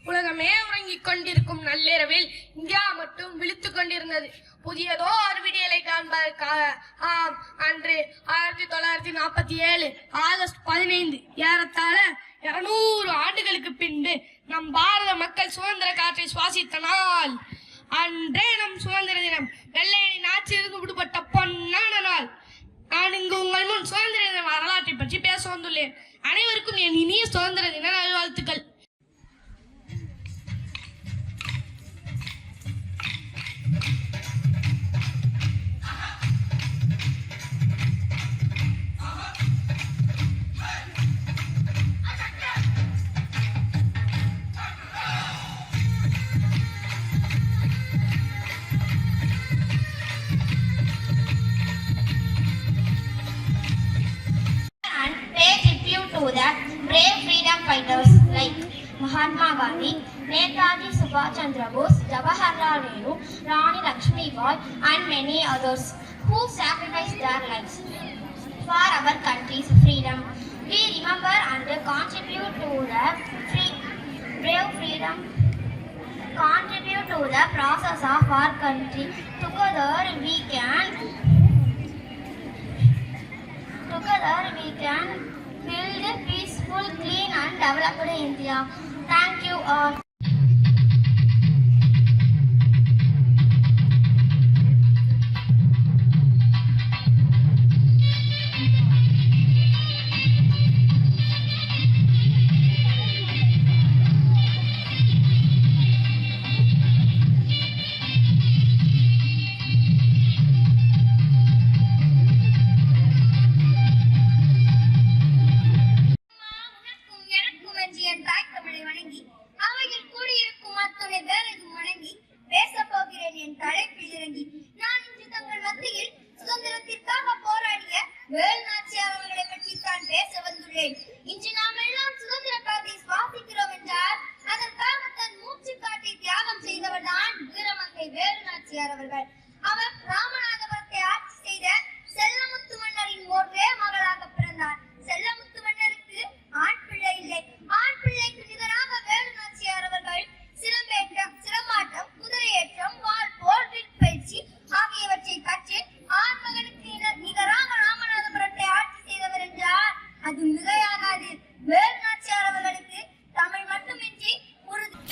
உலகமே உறங்கிக் கொண்டிருக்கும் நள்ளிரவில் இந்தியா மட்டும் விழித்துக் கொண்டிருந்தது. புதியதோ ஒரு விடியலை காண்பதற்காக. ஆம், அன்று 1947 ஆகஸ்ட் 15 ஏறத்தாழ 200 ஆண்டுகளுக்கு பின்பு நம் பாரத மக்கள் சுதந்திர காற்றை சுவாசித்த நாள். அன்றே நம் சுதந்திர தினம். வெள்ளையனின் ஆட்சியிலிருந்து விடுபட்ட பொன்னான நாள். நான் இங்கு உங்கள் முன் சுதந்திர தின வரலாற்றை பற்றி பேச வந்துள்ளேன். அனைவருக்கும் என் இனிய சுதந்திர தின நல்வாழ்த்துக்கள். To the brave freedom fighters like Mahatma Gandhi, Netaji Subhash Chandra Bose, Jawaharlal Nehru, Rani Lakshmi Bai, and many others who sacrificed their lives for our country's freedom. We remember and contribute to the brave freedom. Contribute to the process of our country. Together we can build a peaceful, clean and developed India. Thank you all. அவர் ராமநாதபுரத்தை ஆட்சி செய்த செல்லமுத்து மன்னரின் ஒரே மகளாக பிறந்தார். செல்லமுத்து மன்னருக்கு ஆண் பிள்ளை இல்லை. ஆண் பிள்ளைக்கு நிகராக வேலு நாச்சியார் அவர்கள் சிலம்பேற்றம், சிலம்பாட்டம், குதிரையேற்றம், வாள் போர், விற்பயிற்சி ஆகியவற்றை கற்று ஆண்மகனுக்கு நிகராக ராமநாதபுரத்தை ஆட்சி செய்தவர் என்றார் அது மிகையாகாது. வேலு நாச்சியார் அவர்களுக்கு தமிழ் மட்டுமின்றி உருது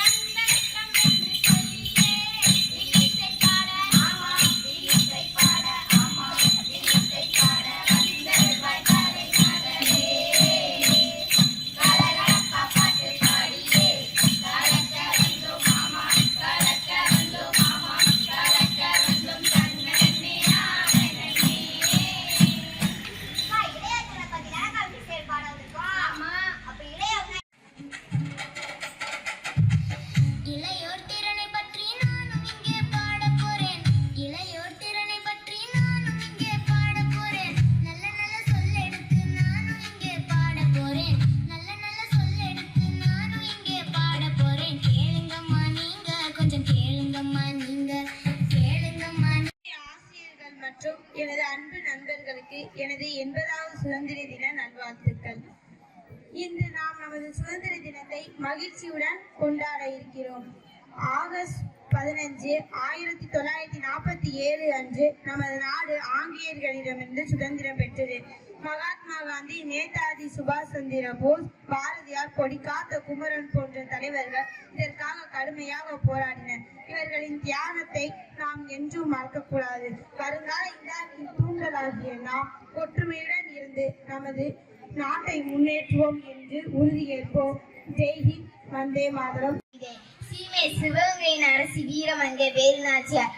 எனது அன்பு நண்பர்களுக்கு எனது 80வது சுதந்திர தின நல்வாழ்த்துக்கள். இன்று நாம் நமது சுதந்திர தினத்தை மகிழ்ச்சியுடன் கொண்டாட இருக்கிறோம். ஆகஸ்ட் 15 1947 அன்று நமது நாடு ஆங்கிலேயர்களிடமிருந்து சுதந்திரம் பெற்றது. மகாத்மா காந்தி, நேதாஜி சுபாஷ் சந்திர போஸ், பாரதியார், கொடிக்காத்த குமரன் போன்ற தலைவர்கள் இதற்காக கடுமையாக போராடினர். இவர்களின் தியாகத்தை நாம் என்றும் மறக்கக்கூடாது. வருங்கால இந்தியாவின் தூண்டலாகிய நாம் ஒற்றுமையுடன் இருந்து நமது நாட்டை முன்னேற்றுவோம் என்று உறுதியேற்போம். ஜெய்ஹிந்த், வந்தே மாதரம். சீமை சிவகங்கையின் அரசி வீரமங்கை வேலு நாச்சியார்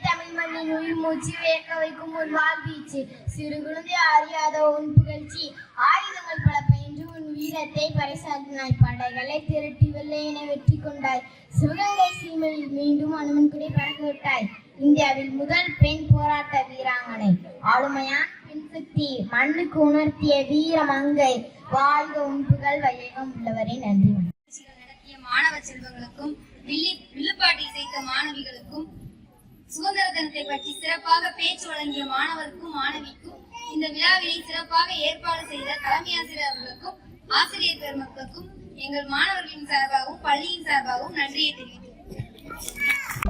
தமிழ் மண்ணின் உயிர் மூச்சு வேர்க்க வைக்கும் உன் வாழ்வீச்சு, சிறு குழந்தை அறியாத உன் புகழ்ச்சி, ஆயுதங்கள் பல பயின்று உன் வீரத்தை பறைசாற்றினாய், படைகளை திரட்டி வெள்ளையனை வெற்றி கொண்டாய், சிவகங்கை சீமையில் மீண்டும் அனுமன் குடை பறக்க விட்டாய், இந்தியாவில் முதல் பெண் போராட்ட வீராங்கனை, ஆளுமையான் பெண் சக்தி, மண்ணுக்கு உணர்த்திய வீரமங்கை, வாழ்க உன் புகழ் வையகம் உள்ளவரை. நன்றி. மாணவ செல்வங்களுக்கும் வில்லுப்பாட்டி இசைத்த மாணவிகளுக்கும் சுதந்திர தினத்தை பற்றி சிறப்பாக பேச்சு வழங்கிய மாணவருக்கும் மாணவிக்கும் இந்த விழாவினை சிறப்பாக ஏற்பாடு செய்த தலைமை ஆசிரியர்களுக்கும் ஆசிரியர் பெருமக்களுக்கும் எங்கள் மாணவர்களின் சார்பாகவும் பள்ளியின் சார்பாகவும் நன்றியை தெரிவித்துள்ளோம்.